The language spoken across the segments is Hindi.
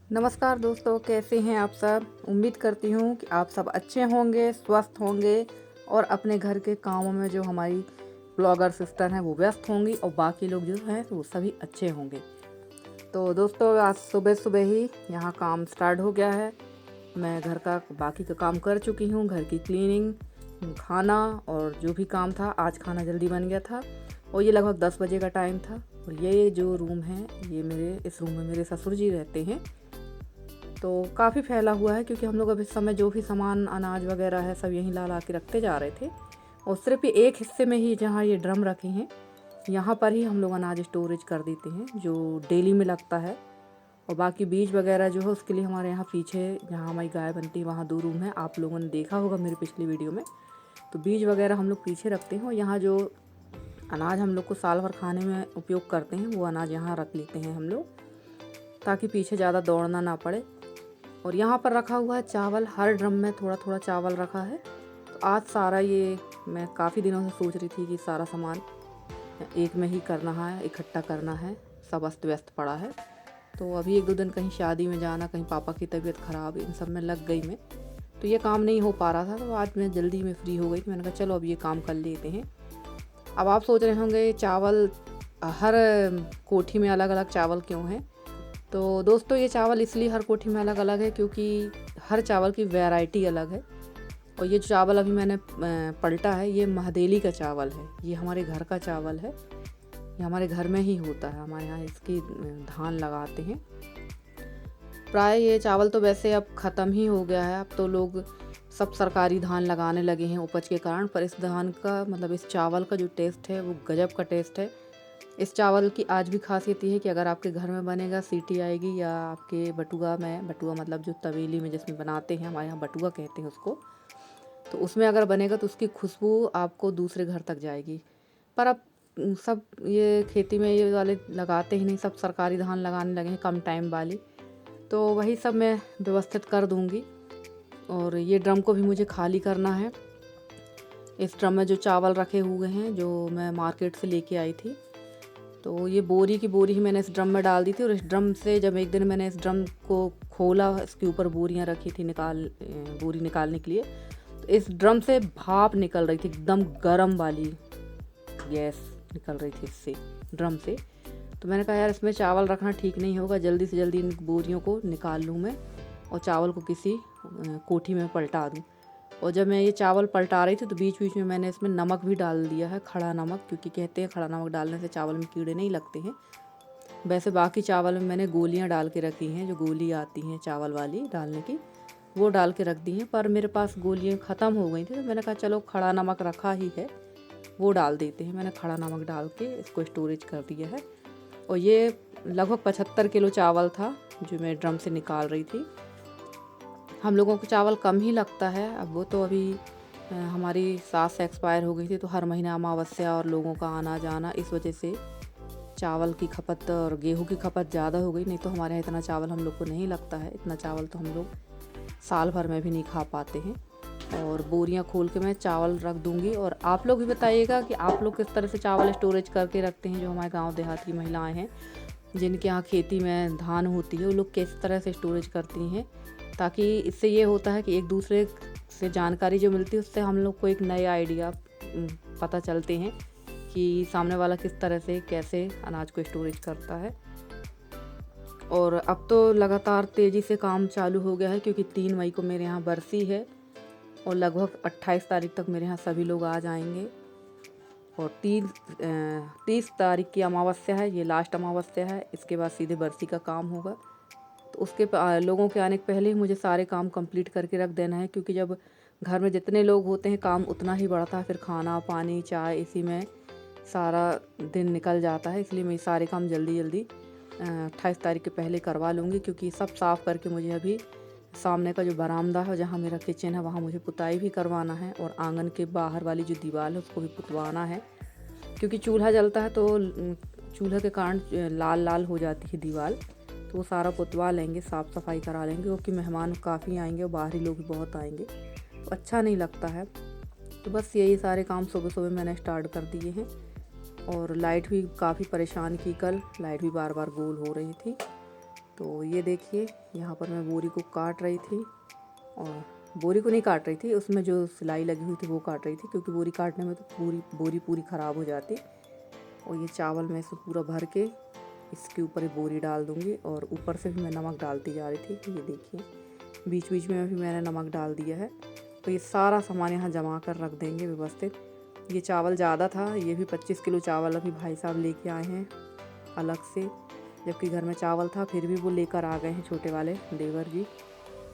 नमस्कार दोस्तों, कैसे हैं आप सब। उम्मीद करती हूँ कि आप सब अच्छे होंगे, स्वस्थ होंगे और अपने घर के कामों में जो हमारी ब्लॉगर सिस्टर हैं वो व्यस्त होंगी और बाकी लोग जो हैं वो सभी अच्छे होंगे। तो दोस्तों, आज सुबह सुबह ही यहाँ काम स्टार्ट हो गया है। मैं घर का बाकी का काम कर चुकी हूँ, घर की क्लीनिंग, खाना और जो भी काम था। आज खाना जल्दी बन गया था और ये लगभग 10 बजे का टाइम था। और ये जो रूम है, इस रूम में मेरे ससुर जी रहते हैं। तो काफ़ी फैला हुआ है क्योंकि हम लोग अभी समय जो भी सामान अनाज वगैरह है सब यहीं ला के रखते जा रहे थे। और सिर्फ ये एक हिस्से में ही जहाँ ये ड्रम रखे हैं यहाँ पर ही हम लोग अनाज स्टोरेज कर देते हैं जो डेली में लगता है। और बाकी बीज वगैरह जो है उसके लिए हमारे यहाँ पीछे जहाँ हमारी गाय बनती है वहाँ 2 रूम है। आप लोगों ने देखा होगा मेरी पिछली वीडियो में। तो बीज वगैरह हम लोग पीछे रखते हैं और यहाँ जो अनाज हम लोग को साल भर खाने में उपयोग करते हैं वो अनाज यहाँ रख लेते हैं हम लोग, ताकि पीछे ज़्यादा दौड़ना ना पड़े। और यहाँ पर रखा हुआ है चावल, हर ड्रम में थोड़ा थोड़ा चावल रखा है। तो आज सारा ये मैं काफ़ी दिनों से सोच रही थी कि सारा सामान एक में ही करना है, इकट्ठा करना है, सब अस्त व्यस्त पड़ा है। तो अभी 1-2 दिन कहीं शादी में जाना, कहीं पापा की तबीयत ख़राब, इन सब में लग गई मैं। तो ये काम नहीं हो पा रहा था। तो आज मैं जल्दी में फ्री हो गई थी। मैंने कहा चलो अब ये काम कर लेते हैं। अब आप सोच रहे होंगे चावल हर कोठी में अलग अलग चावल क्यों हैं। तो दोस्तों, ये चावल इसलिए हर कोठी में अलग अलग है क्योंकि हर चावल की वैरायटी अलग है। और ये जो चावल अभी मैंने पलटा है ये महदेली का चावल है। ये हमारे घर का चावल है, ये हमारे घर में ही होता है। हमारे यहाँ इसकी धान लगाते हैं। प्राय ये चावल तो वैसे अब ख़त्म ही हो गया है। अब तो लोग सब सरकारी धान लगाने लगे हैं उपज के कारण। पर इस धान का मतलब इस चावल का जो टेस्ट है वो गजब का टेस्ट है। इस चावल की आज भी खासियत ये है कि अगर आपके घर में बनेगा, सीटी आएगी, या आपके बटुआ मतलब जो तवेली में जिसमें बनाते हैं, हमारे यहाँ बटुआ कहते हैं उसको, तो उसमें अगर बनेगा तो उसकी खुशबू आपको दूसरे घर तक जाएगी। पर अब सब ये खेती में ये वाले लगाते ही नहीं, सब सरकारी धान लगाने लगे हैं कम टाइम वाली। तो वही सब मैं व्यवस्थित कर दूँगी। और ये ड्रम को भी मुझे खाली करना है। इस ड्रम में जो चावल रखे हुए हैं जो मैं मार्केट से लेके आई थी, तो ये बोरी की बोरी ही मैंने इस ड्रम में डाल दी थी। और इस ड्रम से जब एक दिन मैंने इस ड्रम को खोला, इसके ऊपर बोरियां रखी थी बोरी निकालने के लिए, तो इस ड्रम से भाप निकल रही थी, एकदम गर्म वाली गैस निकल रही थी इससे, ड्रम से। तो मैंने कहा यार इसमें चावल रखना ठीक नहीं होगा, जल्दी से जल्दी इन बोरियों को निकाल लूँ मैं और चावल को किसी कोठी में पलटा दूँ। और जब मैं ये चावल पलटा रही थी तो बीच बीच में मैंने इसमें नमक भी डाल दिया है, खड़ा नमक, क्योंकि कहते हैं खड़ा नमक डालने से चावल में कीड़े नहीं लगते हैं। वैसे बाकी चावल में मैंने गोलियां डाल के रखी हैं, जो गोली आती हैं चावल वाली डालने की, वो डाल के रख दी हैं। पर मेरे पास गोलियां ख़त्म हो गई थी तो मैंने कहा चलो खड़ा नमक रखा ही है, वो डाल देते हैं। मैंने खड़ा नमक डाल के इसको स्टोरेज कर दिया है। और ये लगभग 75 किलो चावल था जो मैं ड्रम से निकाल रही थी। हम लोगों को चावल कम ही लगता है। अब वो तो अभी हमारी सास एक्सपायर हो गई थी, तो हर महीना अमावस्या और लोगों का आना जाना, इस वजह से चावल की खपत और गेहूं की खपत ज़्यादा हो गई। नहीं तो हमारे यहाँ इतना चावल हम लोग को नहीं लगता है। इतना चावल तो हम लोग साल भर में भी नहीं खा पाते हैं। और बोरियां खोल के मैं चावल रख दूँगी। और आप लोग भी बताइएगा कि आप लोग किस तरह से चावल स्टोरेज करके रखते हैं। जो हमारे गाँव देहात की महिलाएँ हैं जिनके यहाँ खेती में धान होती है, वो लोग किस तरह से स्टोरेज करती हैं, ताकि इससे ये होता है कि एक दूसरे से जानकारी जो मिलती है उससे हम लोग को एक नए आइडिया पता चलते हैं कि सामने वाला किस तरह से कैसे अनाज को स्टोरेज करता है। और अब तो लगातार तेज़ी से काम चालू हो गया है क्योंकि 3 मई को मेरे यहाँ बरसी है और लगभग 28 तारीख तक मेरे यहाँ सभी लोग आ जाएंगे। और 30 तारीख की अमावस्या है, ये लास्ट अमावस्या है। इसके बाद सीधे बरसी का काम होगा। तो उसके लोगों के आने के पहले ही मुझे सारे काम कंप्लीट करके रख देना है, क्योंकि जब घर में जितने लोग होते हैं काम उतना ही बढ़ता है। फिर खाना पानी चाय इसी में सारा दिन निकल जाता है। इसलिए मैं सारे काम जल्दी जल्दी 28 तारीख के पहले करवा लूँगी, क्योंकि सब साफ़ करके मुझे अभी सामने का जो बरामदा है जहाँ मेरा किचन है वहाँ मुझे पुताई भी करवाना है। और आंगन के बाहर वाली जो दीवार है उसको भी पुतवाना है, क्योंकि चूल्हा जलता है तो चूल्हे के कारण लाल लाल हो जाती है दीवार। तो वो सारा पुतवा लेंगे, साफ़ सफाई करा लेंगे, क्योंकि मेहमान काफ़ी आएंगे और बाहरी लोग भी बहुत आएंगे तो अच्छा नहीं लगता है। तो बस यही सारे काम सुबह सुबह मैंने स्टार्ट कर दिए हैं। और लाइट भी काफ़ी परेशान की, कल लाइट भी बार बार गोल हो रही थी। तो ये देखिए यहाँ पर मैं बोरी को काट रही थी, और बोरी को नहीं काट रही थी, उसमें जो सिलाई लगी हुई थी वो काट रही थी, क्योंकि बोरी काटने में तो बोरी पूरी ख़राब हो जाती। और ये चावल मैं इसमें पूरा भर के इसके ऊपर ये बोरी डाल दूँगी, और ऊपर से भी मैं नमक डालती जा रही थी। ये देखिए बीच बीच में भी मैंने नमक डाल दिया है। तो ये सारा सामान यहाँ जमा कर रख देंगे व्यवस्थित। ये चावल ज़्यादा था, ये भी 25 किलो चावल अभी भाई साहब लेके आए हैं अलग से, जबकि घर में चावल था फिर भी वो लेकर आ गए हैं छोटे वाले देवर जी।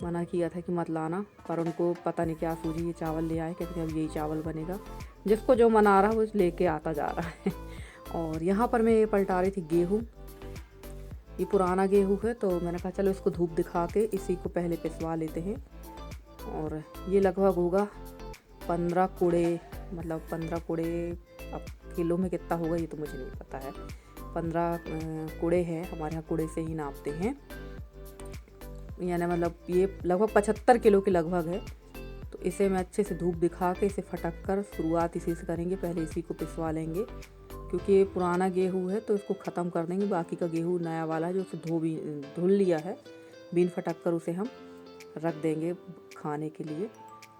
मना किया था कि मत लाना, पर उनको पता नहीं क्या सूझी, ये चावल ले आए, कहते अब यही चावल बनेगा। जिसको जो मना रहा वो लेके आता जा रहा है। और यहाँ पर मैं ये पलटा रही थी गेहूँ। ये पुराना गेहूँ है, तो मैंने कहा चलो इसको धूप दिखा के इसी को पहले पिसवा लेते हैं। और ये लगभग होगा 15 कूड़े, मतलब 15 कूड़े, अब किलो में कितना होगा ये तो मुझे नहीं पता है। 15 कूड़े हैं, हमारे यहाँ कूड़े से ही नापते हैं, यानी मतलब ये लगभग 75 किलो के लगभग है। तो इसे मैं अच्छे से धूप दिखा के इसे फटक कर शुरुआत इसी से करेंगे, पहले इसी को पिसवा लेंगे, क्योंकि ये पुराना गेहूँ है तो इसको ख़त्म कर देंगे। बाकी का गेहूँ नया वाला है जो उसे धुल लिया है, बीन फटक कर उसे हम रख देंगे खाने के लिए।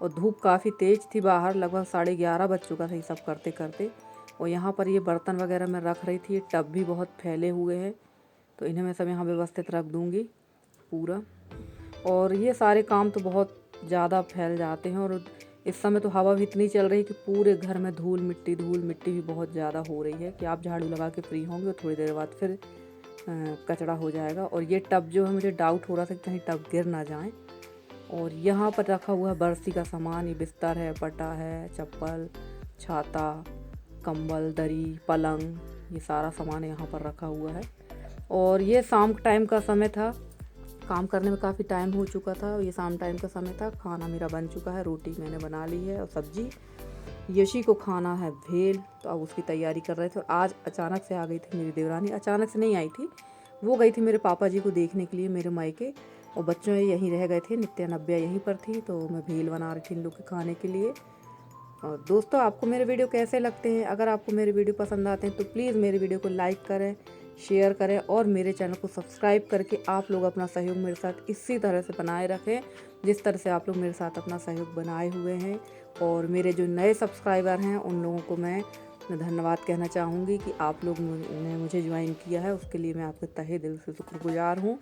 और धूप काफ़ी तेज़ थी बाहर, लगभग 11:30 बज चुका था ये सब करते करते। और यहाँ पर ये बर्तन वगैरह मैं रख रही थी, टब भी बहुत फैले हुए हैं, तो इन्हें मैं सब यहाँ व्यवस्थित रख दूँगी पूरा। और ये सारे काम तो बहुत ज़्यादा फैल जाते हैं, और इस समय तो हवा भी इतनी चल रही है कि पूरे घर में धूल मिट्टी भी बहुत ज़्यादा हो रही है कि आप झाड़ू लगा के फ्री होंगे और थोड़ी देर बाद फिर कचरा हो जाएगा। और ये टब जो है मुझे डाउट हो रहा था कि कहीं टब गिर ना जाए। और यहाँ पर रखा हुआ है बरसी का सामान, ये बिस्तर है, पटा है, चप्पल, छाता, कंबल, दरी, पलंग, ये सारा सामान यहाँ पर रखा हुआ है। और ये शाम टाइम का समय था, काम करने में काफ़ी टाइम हो चुका था, ये शाम टाइम का समय था। खाना मेरा बन चुका है, रोटी मैंने बना ली है और सब्जी। यशी को खाना है भेल, तो अब उसकी तैयारी कर रहे थे। और आज अचानक से आ गई थी मेरी देवरानी, अचानक से नहीं आई थी, वो गई थी मेरे पापा जी को देखने के लिए मेरे मायके, और बच्चों यहीं रह गए थे, नित्या नब्या यहीं पर थी, तो मैं भेल बना रही थी इन लोग के खाने के लिए। और दोस्तों आपको मेरे वीडियो कैसे लगते हैं? अगर आपको मेरे वीडियो पसंद आते हैं तो प्लीज़ मेरे वीडियो को लाइक करें, शेयर करें, और मेरे चैनल को सब्सक्राइब करके आप लोग अपना सहयोग मेरे साथ इसी तरह से बनाए रखें जिस तरह से आप लोग मेरे साथ अपना सहयोग बनाए हुए हैं। और मेरे जो नए सब्सक्राइबर हैं उन लोगों को मैं धन्यवाद कहना चाहूँगी कि आप लोग ने मुझे ज्वाइन किया है, उसके लिए मैं आपके तहे दिल से शुक्रगुजार हूँ।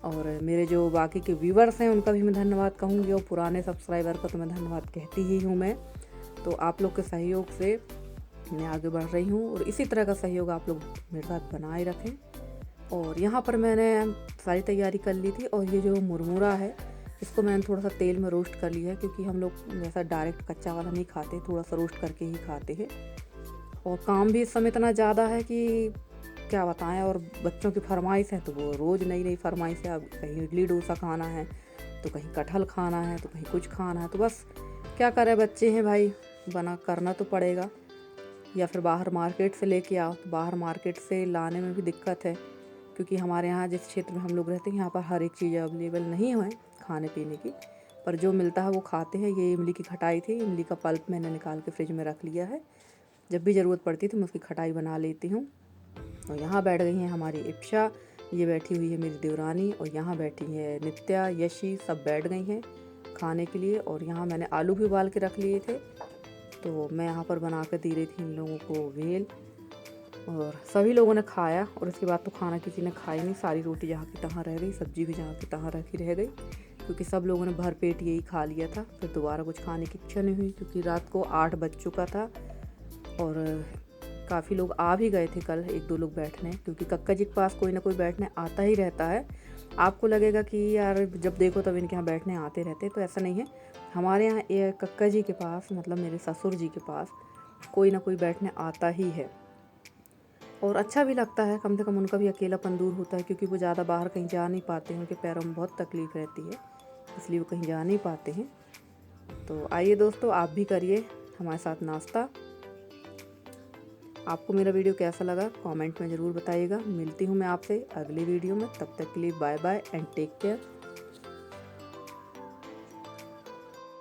और मेरे जो बाकी के व्यूवर्स हैं उनका भी मैं धन्यवाद कहूँगी, और पुराने सब्सक्राइबर का तो मैं धन्यवाद कहती ही हूँ मैं। तो आप लोग के सहयोग से मैं आगे बढ़ रही हूँ, और इसी तरह का सहयोग आप लोग मेरे साथ बनाए रखें। और यहाँ पर मैंने सारी तैयारी कर ली थी, और ये जो मुरमुरा है इसको मैंने थोड़ा सा तेल में रोस्ट कर लिया है, क्योंकि हम लोग वैसा डायरेक्ट कच्चा वाला नहीं खाते, थोड़ा सा रोस्ट करके ही खाते हैं। और काम भी इस समय इतना ज़्यादा है कि क्या बताएं, और बच्चों की फरमाइश है तो वो रोज़ नई नई फरमाइश है। अब कहीं इडली डोसा खाना है, तो कहीं कटहल खाना है, तो कहीं कुछ खाना है, तो बस क्या करें, बच्चे हैं भाई, बना करना तो पड़ेगा। या फिर बाहर मार्केट से लेके आओ, तो बाहर मार्केट से लाने में भी दिक्कत है, क्योंकि हमारे यहाँ जिस क्षेत्र में हम लोग रहते हैं यहाँ पर हर एक चीज़ अवेलेबल नहीं है खाने पीने की, पर जो मिलता है वो खाते हैं। ये इमली की खटाई थी, इमली का पल्प मैंने निकाल के फ्रिज में रख लिया है, जब भी ज़रूरत पड़ती है तो मैं उसकी खटाई बना लेती हूँ। और यहाँ बैठ गई हैं हमारी इप्शा, ये बैठी हुई है मेरी देवरानी, और यहाँ बैठी है नित्या, यशी, सब बैठ गई हैं खाने के लिए। और यहाँ मैंने आलू भी उबाल के रख लिए थे, तो मैं यहाँ पर बना कर दे रही थी इन लोगों को भेल, और सभी लोगों ने खाया। और इसके बाद तो खाना किसी ने खाई नहीं, सारी रोटी जहाँ की तहाँ रह गई, सब्जी भी जहाँ की तहाँ रखी रह गई, क्योंकि सब लोगों ने भर पेट यही खा लिया था। फिर दोबारा कुछ खाने की इच्छा नहीं हुई, क्योंकि रात को 8 बज चुका था, और काफ़ी लोग आ भी गए थे कल, 1-2 लोग बैठने, क्योंकि कक्का जी के पास कोई ना कोई बैठने आता ही रहता है। आपको लगेगा कि यार जब देखो तब इनके यहाँ बैठने आते रहते, तो ऐसा नहीं है। हमारे यहाँ ये कक्का जी के पास, मतलब मेरे ससुर जी के पास, कोई ना कोई बैठने आता ही है। और अच्छा भी लगता है, कम से कम उनका भी अकेलापन दूर होता है, क्योंकि वो ज़्यादा बाहर कहीं जा नहीं पाते हैं, उनके पैरों में बहुत तकलीफ़ रहती है, इसलिए वो कहीं जा नहीं पाते हैं। तो आइए दोस्तों, आप भी करिए हमारे साथ नाश्ता। आपको मेरा वीडियो कैसा लगा कमेंट में ज़रूर बताइएगा। मिलती हूँ मैं आपसे अगली वीडियो में, तब तक के लिए bye bye and take care.